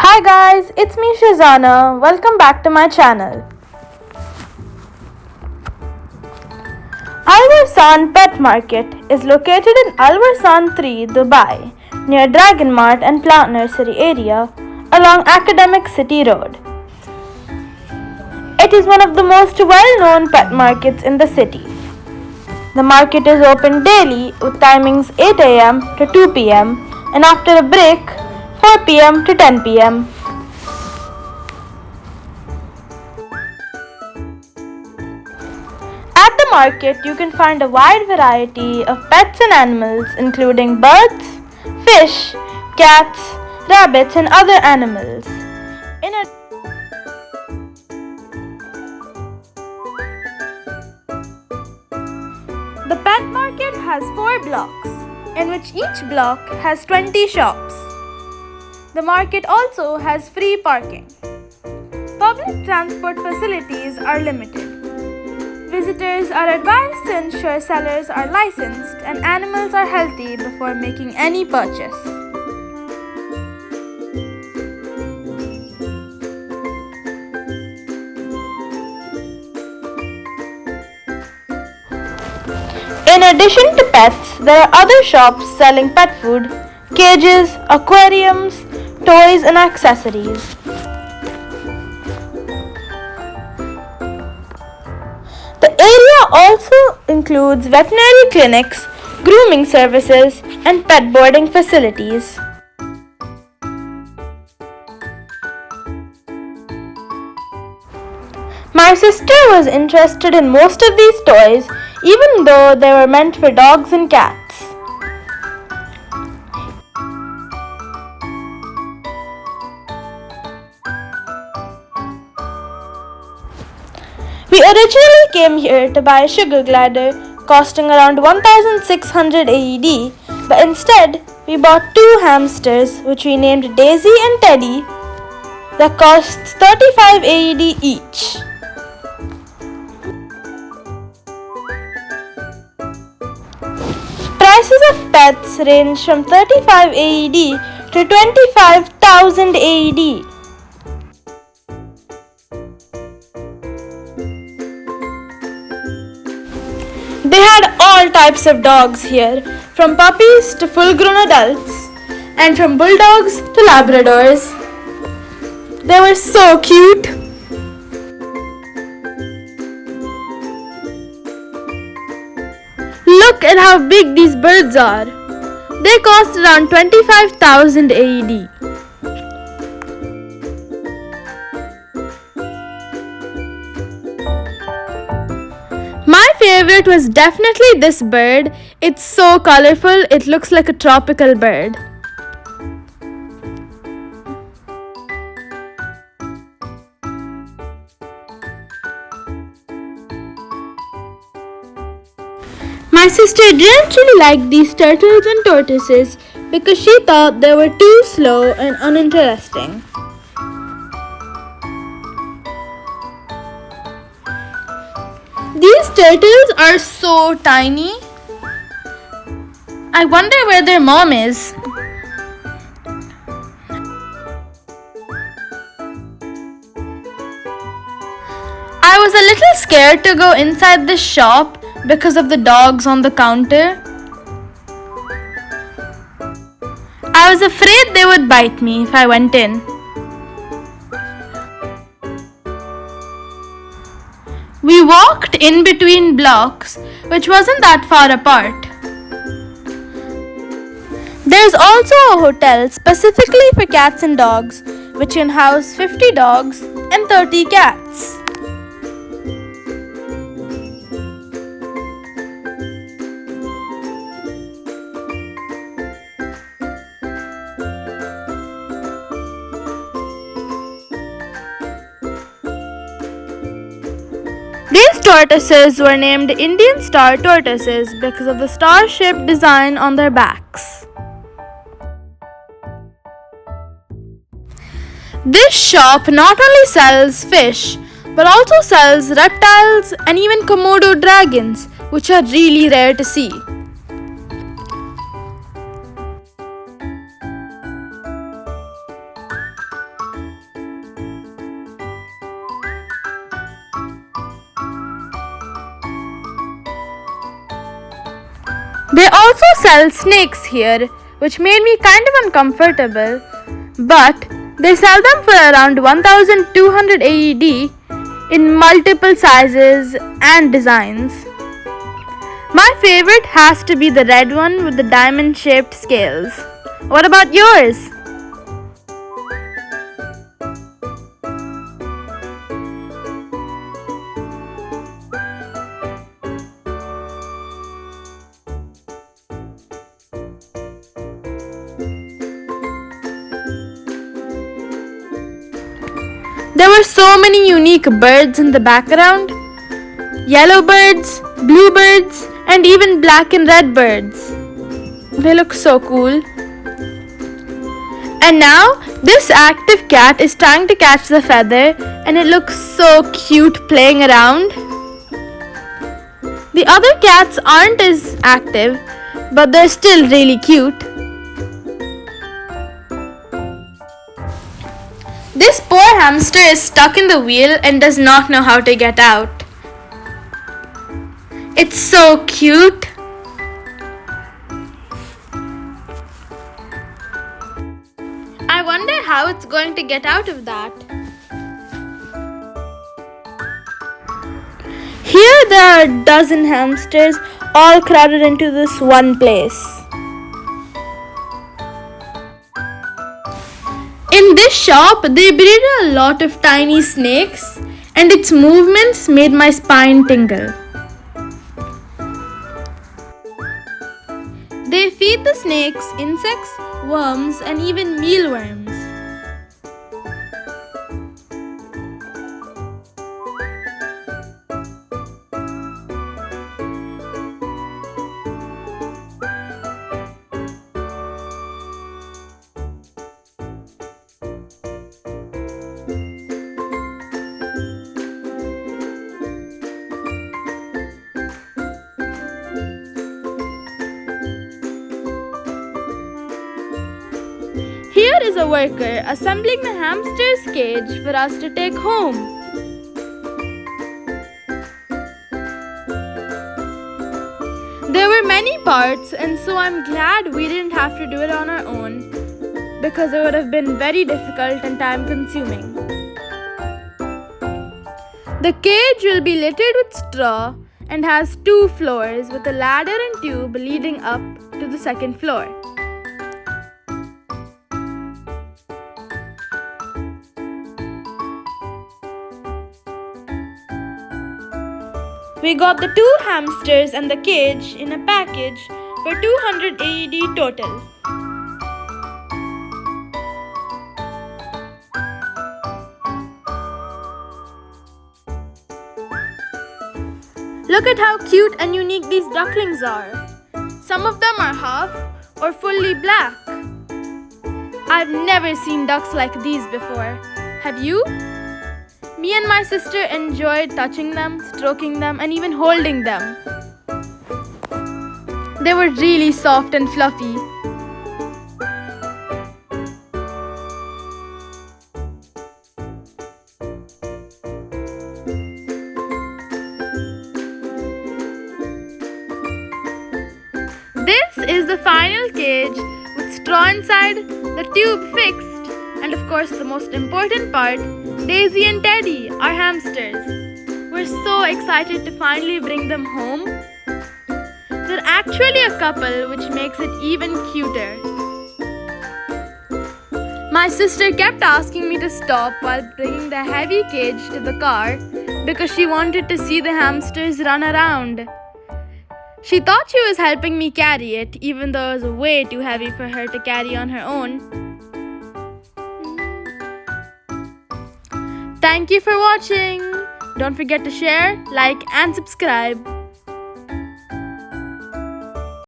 Hi guys, it's me Shazana. Welcome back to my channel. Warsan Pet Market is located in Warsan 3, Dubai, near Dragon Mart and Plant Nursery area along Academic City Road. It is one of the most well-known pet markets in the city. The market is open daily with timings 8 am to 2 pm and after a break 4 pm to 10 pm. At the market, you can find a wide variety of pets and animals including birds, fish, cats, rabbits and other animals. The pet market has 4 blocks, in which each block has 20 shops. The market also has free parking. Public transport facilities are limited. Visitors are advised to ensure sellers are licensed and animals are healthy before making any purchase. In addition to pets, there are other shops selling pet food, cages, aquariums, toys and accessories. The area also includes veterinary clinics, grooming services and pet boarding facilities. My sister was interested in most of these toys even though they were meant for dogs and cats. We originally came here to buy a sugar glider costing around 1600 AED, but instead we bought 2 hamsters which we named Daisy and Teddy that costs 35 AED each. Prices of pets range from 35 AED to 25,000 AED. They had all types of dogs here, from puppies to full-grown adults, and from bulldogs to Labradors. They were so cute. Look at how big these birds are. They cost around 25,000 AED. My favorite was definitely this bird. It's so colorful, it looks like a tropical bird. My sister didn't really like these turtles and tortoises because she thought they were too slow and uninteresting. These turtles are so tiny. I wonder where their mom is. I was a little scared to go inside this shop because of the dogs on the counter. I was afraid they would bite me if I went in. We walked in between blocks, which wasn't that far apart. There's also a hotel specifically for cats and dogs, which can house 50 dogs and 30 cats. These tortoises were named Indian star tortoises because of the star-shaped design on their backs. This shop not only sells fish but also sells reptiles and even Komodo dragons, which are really rare to see. They also sell snakes here, which made me kind of uncomfortable, but they sell them for around 1200 AED in multiple sizes and designs. My favorite has to be the red one with the diamond-shaped scales. What about yours? There were so many unique birds in the background. Yellow birds, blue birds, and even black and red birds. They look so cool. And now, this active cat is trying to catch the feather, and it looks so cute playing around. The other cats aren't as active, but they're still really cute. This poor hamster is stuck in the wheel and does not know how to get out. It's so cute. I wonder how it's going to get out of that. Here there are a dozen hamsters all crowded into this one place. In this shop, they breed a lot of tiny snakes, and its movements made my spine tingle. They feed the snakes insects, worms, and even mealworms. Here is a worker assembling the hamster's cage for us to take home. There were many parts, and so I'm glad we didn't have to do it on our own, because it would have been very difficult and time consuming. The cage will be littered with straw and has 2 floors with a ladder and tube leading up to the second floor. We got the 2 hamsters and the cage in a package for 200 AED total. Look at how cute and unique these ducklings are. Some of them are half or fully black. I've never seen ducks like these before. Have you? Me and my sister enjoyed touching them, stroking them, and even holding them. They were really soft and fluffy. This is the final cage with straw inside, the tube fixed, and of course the most important part, Daisy and Teddy, our hamsters. We're so excited to finally bring them home. They're actually a couple, which makes it even cuter. My sister kept asking me to stop while bringing the heavy cage to the car because she wanted to see the hamsters run around. She thought she was helping me carry it, even though it was way too heavy for her to carry on her own. Thank you for watching. Don't forget to share, like, and subscribe.